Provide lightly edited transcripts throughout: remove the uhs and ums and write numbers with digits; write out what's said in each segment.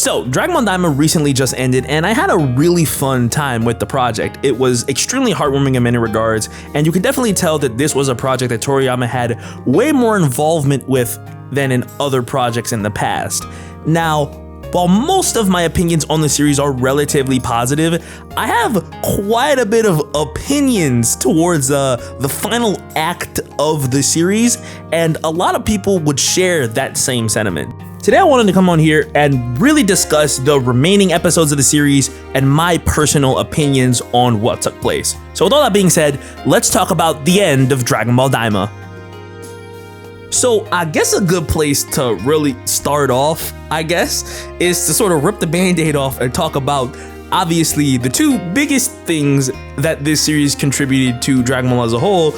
So, Dragon Ball Daima recently just ended, and I had a really fun time with the project. It was extremely heartwarming in many regards, and you can definitely tell that this was a project that Toriyama had way more involvement with than in other projects in the past. Now, while most of my opinions on the series are relatively positive, I have quite a bit of opinions towards the final act of the series, and a lot of people would share that same sentiment. Today I wanted to come on here and really discuss the remaining episodes of the series and my personal opinions on what took place. So with all that being said, let's talk about the end of Dragon Ball Daima. So I guess a good place to really start off, is to sort of rip the band-aid off and talk about obviously the two biggest things that this series contributed to Dragon Ball as a whole.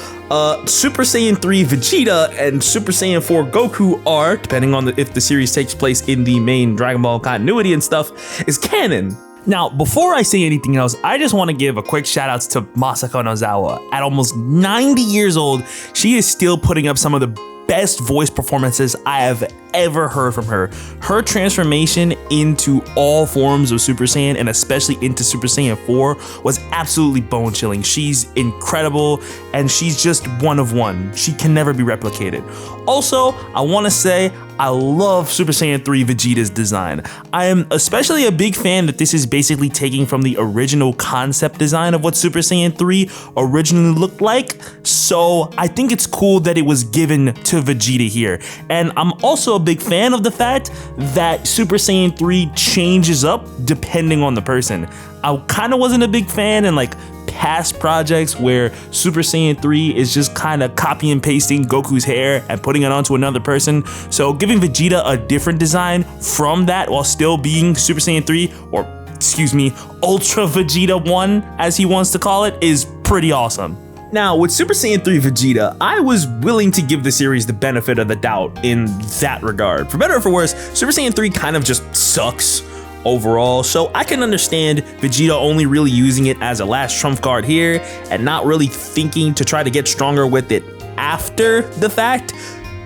Super Saiyan 3 Vegeta and Super Saiyan 4 Goku are, depending on if the series takes place in the main Dragon Ball continuity and stuff, is canon. Now, before I say anything else, I just want to give a quick shout outs to Masako Nozawa. At almost 90 years old, she is still putting up some of the best voice performances I have ever heard from her. Her transformation into all forms of Super Saiyan, and especially into Super Saiyan 4, was absolutely bone chilling. She's incredible, and she's just one of one. She can never be replicated. Also, I want to say I love Super Saiyan 3 Vegeta's design. I am especially a big fan that this is basically taking from the original concept design of what Super Saiyan 3 originally looked like. So I think it's cool that it was given to Vegeta here. And I'm also a big fan of the fact that Super Saiyan 3 changes up depending on the person. I kind of wasn't a big fan in like past projects where Super Saiyan 3 is just kind of copy and pasting Goku's hair and putting it onto another person. So giving Vegeta a different design from that while still being Super Saiyan 3, or excuse me, Ultra Vegeta 1 as he wants to call it, is pretty awesome. Now, with Super Saiyan 3 Vegeta, I was willing to give the series the benefit of the doubt in that regard. For better or for worse, Super Saiyan 3 kind of just sucks overall, so I can understand Vegeta only really using it as a last trump card here and not really thinking to try to get stronger with it after the fact,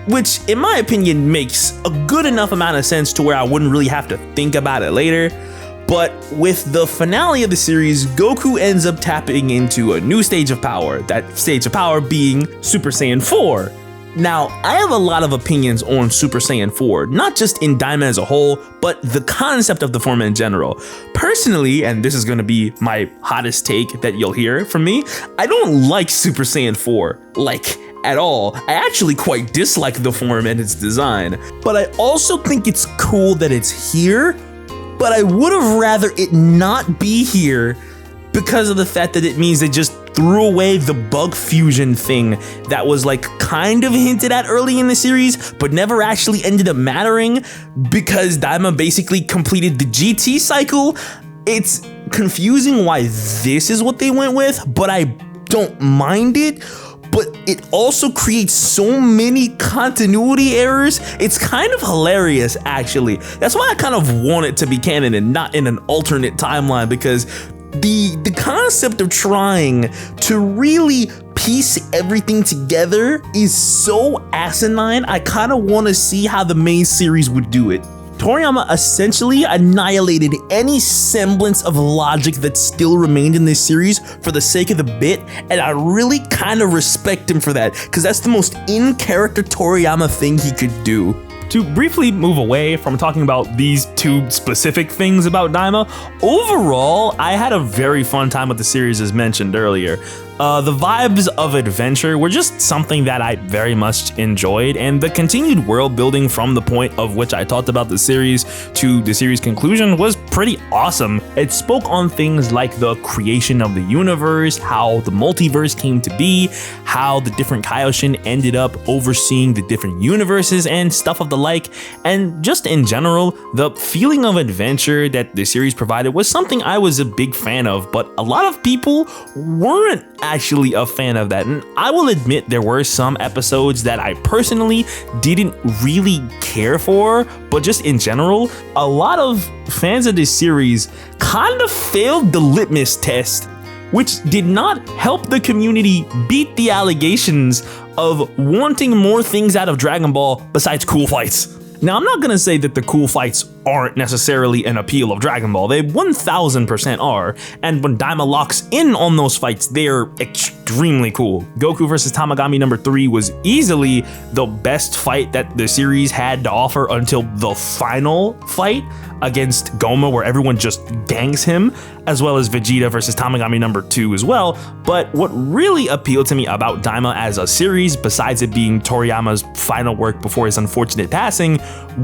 which in my opinion makes a good enough amount of sense to where I wouldn't really have to think about it later. But with the finale of the series, Goku ends up tapping into a new stage of power, that stage of power being Super Saiyan 4. Now, I have a lot of opinions on Super Saiyan 4, not just in Daima as a whole, but the concept of the form in general. Personally, and this is going to be my hottest take that you'll hear from me, I don't like Super Saiyan 4, like, at all. I actually quite dislike the form and its design, but I also think it's cool that it's here, but I would have rather it not be here because of the fact that it means they just threw away the bug fusion thing that was like kind of hinted at early in the series, but never actually ended up mattering because Daima basically completed the GT cycle. It's confusing why this is what they went with, but I don't mind it. But it also creates so many continuity errors. It's kind of hilarious, actually. That's why I kind of want it to be canon and not in an alternate timeline, because the concept of trying to really piece everything together is so asinine. I kind of want to see how the main series would do it. Toriyama essentially annihilated any semblance of logic that still remained in this series for the sake of the bit, and I really kind of respect him for that, because that's the most in-character Toriyama thing he could do. To briefly move away from talking about these two specific things about Daima, overall, I had a very fun time with the series as mentioned earlier. The vibes of adventure were just something that I very much enjoyed, and the continued world building from the point of which I talked about the series to the series conclusion was pretty awesome. It spoke on things like the creation of the universe, how the multiverse came to be, how the different Kaioshin ended up overseeing the different universes and stuff of the like, and just in general, the feeling of adventure that the series provided was something I was a big fan of, but a lot of people weren't actually a fan of that. And I will admit there were some episodes that I personally didn't really care for, but just in general, a lot of fans of this series kind of failed the litmus test, which did not help the community beat the allegations of wanting more things out of Dragon Ball besides cool fights. Now, I'm not gonna say that the cool fights aren't necessarily an appeal of Dragon Ball. They 1000% are. And when Daima locks in on those fights, they're extremely cool. Goku versus Tamagami number 3 was easily the best fight that the series had to offer until the final fight against Goma, where everyone just gangs him, as well as Vegeta versus Tamagami number 2 as well. But what really appealed to me about Daima as a series, besides it being Toriyama's final work before his unfortunate passing,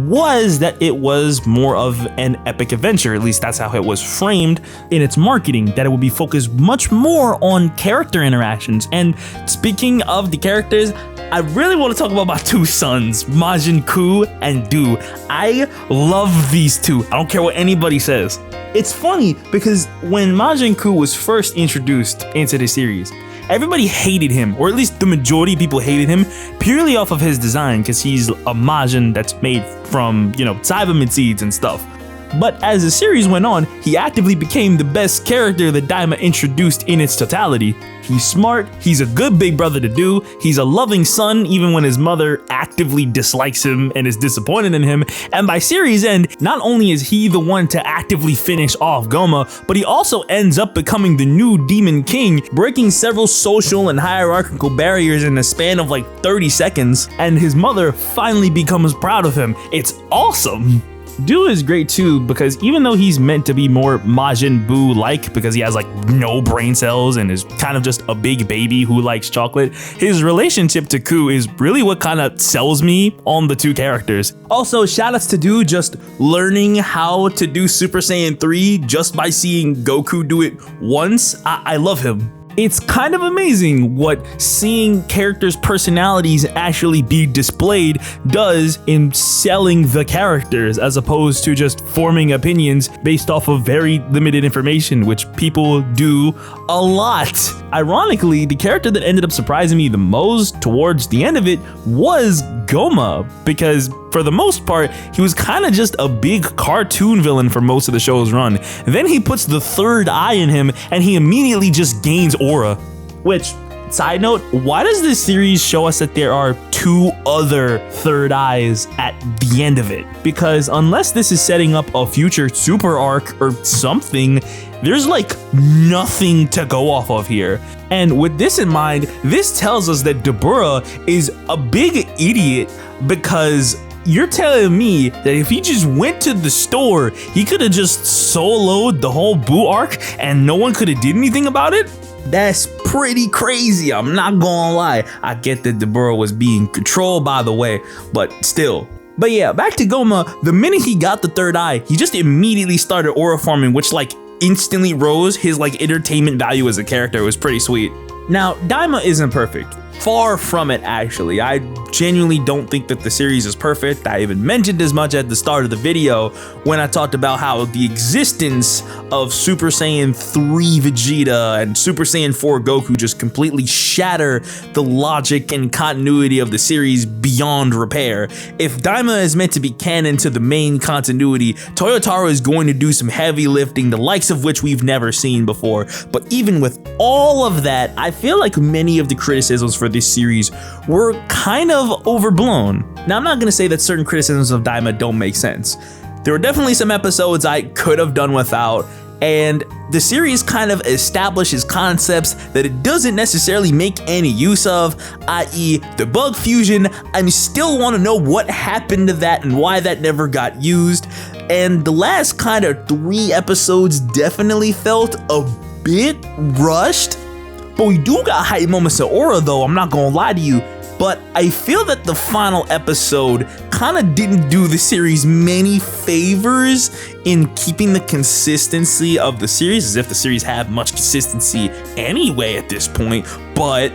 was that it was more of an epic adventure. At least that's how it was framed in its marketing, that it would be focused much more on character interactions. And speaking of the characters, I really want to talk about my two sons, Majin Ku and Du. I love these two. I don't care what anybody says. It's funny because when Majin Ku was first introduced into the series, everybody hated him, or at least the majority of people hated him, purely off of his design, because he's a Majin that's made from, Cyberman seeds and stuff. But as the series went on, he actively became the best character that Daima introduced in its totality. He's smart, he's a good big brother to Do, he's a loving son even when his mother actively dislikes him and is disappointed in him, and by series end, not only is he the one to actively finish off Goma, but he also ends up becoming the new Demon King, breaking several social and hierarchical barriers in the span of like 30 seconds, and his mother finally becomes proud of him. It's awesome! Du is great too, because even though he's meant to be more Majin Buu-like, because he has like no brain cells and is kind of just a big baby who likes chocolate, his relationship to Ku is really what kind of sells me on the two characters. Also, shoutouts to Du just learning how to do Super Saiyan 3 just by seeing Goku do it once. I love him. It's kind of amazing what seeing characters' personalities actually be displayed does in selling the characters, as opposed to just forming opinions based off of very limited information, which people do a lot. Ironically, the character that ended up surprising me the most towards the end of it was Goma, because for the most part, he was kind of just a big cartoon villain for most of the show's run. Then he puts the third eye in him and he immediately just gains aura. Which, side note, why does this series show us that there are two other third eyes at the end of it? Because unless this is setting up a future super arc or something, there's like nothing to go off of here. And with this in mind, this tells us that Dabura is a big idiot, because you're telling me that if he just went to the store, he could have just soloed the whole Buu arc and no one could have did anything about it? That's pretty crazy, I'm not gonna lie. I get that Dabura was being controlled, by the way, but still. But yeah, back to Goma, the minute he got the third eye, he just immediately started aura farming, which like instantly rose his like entertainment value as a character. It was pretty sweet. Now, Daima isn't perfect. Far from it, actually. I genuinely don't think that the series is perfect. I even mentioned as much at the start of the video when I talked about how the existence of Super Saiyan 3 Vegeta and Super Saiyan 4 Goku just completely shatter the logic and continuity of the series beyond repair. If Daima is meant to be canon to the main continuity, Toyotaro is going to do some heavy lifting, the likes of which we've never seen before. But even with all of that, I feel like many of the criticisms for this series were kind of overblown. Now, I'm not going to say that certain criticisms of Daima don't make sense. There were definitely some episodes I could have done without, and the series kind of establishes concepts that it doesn't necessarily make any use of, i.e. the bug fusion. I still want to know what happened to that and why that never got used. And the last kind of 3 episodes definitely felt a bit rushed. But we do got hype moments of aura though, I'm not gonna lie to you. But I feel that the final episode kind of didn't do the series many favors in keeping the consistency of the series, as if the series had much consistency anyway at this point. But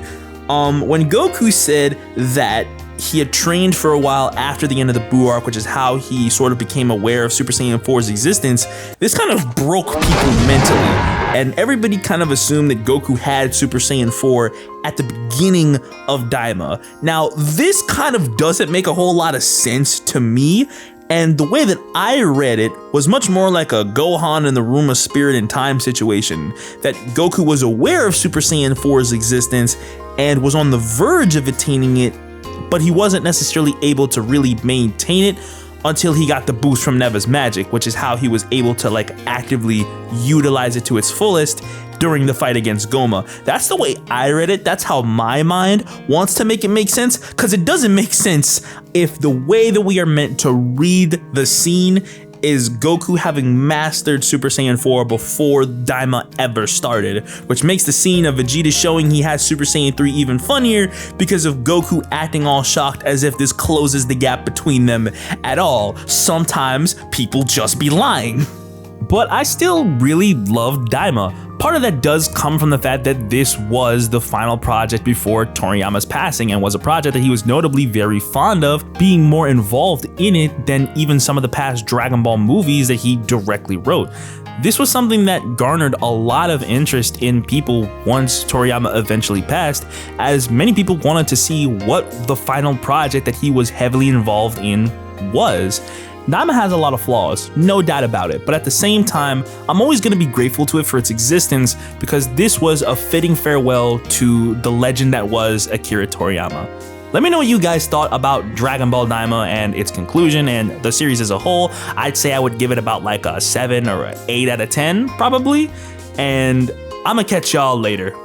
when Goku said that he had trained for a while after the end of the Buu arc, which is how he sort of became aware of Super Saiyan 4's existence, this kind of broke people mentally. And everybody kind of assumed that Goku had Super Saiyan 4 at the beginning of Daima. Now, this kind of doesn't make a whole lot of sense to me, and the way that I read it was much more like a Gohan in the Room of Spirit and Time situation, that Goku was aware of Super Saiyan 4's existence and was on the verge of attaining it, but he wasn't necessarily able to really maintain it until he got the boost from Neva's magic, which is how he was able to like actively utilize it to its fullest during the fight against Goma. That's the way I read it. That's how my mind wants to make it make sense, because it doesn't make sense if the way that we are meant to read the scene is Goku having mastered Super Saiyan 4 before Daima ever started, which makes the scene of Vegeta showing he has Super Saiyan 3 even funnier because of Goku acting all shocked as if this closes the gap between them at all. Sometimes people just be lying. But I still really loved Daima. Part of that does come from the fact that this was the final project before Toriyama's passing, and was a project that he was notably very fond of, being more involved in it than even some of the past Dragon Ball movies that he directly wrote. This was something that garnered a lot of interest in people once Toriyama eventually passed, as many people wanted to see what the final project that he was heavily involved in was. Daima has a lot of flaws, no doubt about it, but at the same time, I'm always going to be grateful to it for its existence, because this was a fitting farewell to the legend that was Akira Toriyama. Let me know what you guys thought about Dragon Ball Daima and its conclusion and the series as a whole. I'd say I would give it about like a 7 or an 8 out of 10, probably, and I'm gonna catch y'all later.